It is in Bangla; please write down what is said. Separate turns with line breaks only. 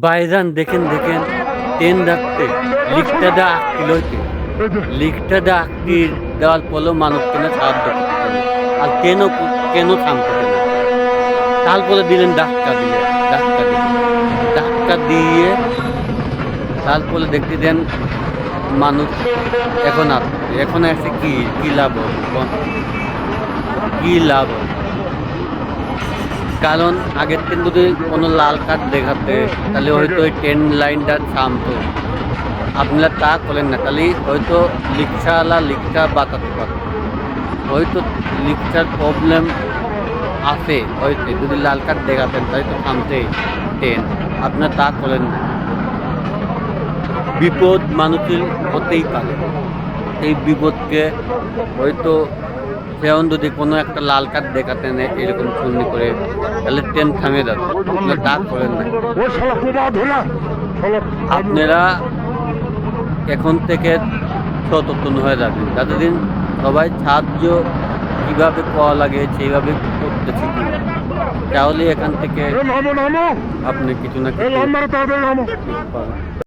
ভাইজান দেখেন দেখেন ট্রেন ডাকতে লিফটটা দা আটকিল হইতে লিফটটা দা আটকি দেওয়ার পরেও মানুষ কেন সাহায্য করতে না। আর ট্রেনও কেন থামতে না। তারপরে দিলেন ধাক্কা দিয়ে তারপরে দেখতে দেন মানুষ এখন আসছে। এখন আসছে কি লাভ হবে কি লাভ হবে? কারণ আগের দিন যদি কোনো লাল কার্ড দেখাতে তাহলে হয়তো ওই ট্রেন লাইনটা থামতো। আপনারা তা করেন না, তাহলে হয়তো লিকটা বাঁচাতে পারত। হয়তো লিকটার প্রবলেম আছে, হয়তো যদি লাল কার্ড দেখাতেন তাহলে তো থামতে ট্রেন। আপনারা তা করেন না। বিপদ মানুষের হতেই পারে। এই বিপদকে হয়তো যেমন যদি কোনো একটা লাল কার্ড দেখাতেন এরকম চুন্নি করে, তাহলে ট্রেন থামিয়ে যাবে। আপনারা তা করেন না। আপনারা এখন থেকে সচেতন হয়ে যাবেন, যতদিন সবাই সাহায্য কীভাবে পাওয়া লাগে সেইভাবে করতে শিখুন। তাহলে এখান থেকে আপনি কিছু না কিছু পাবেন।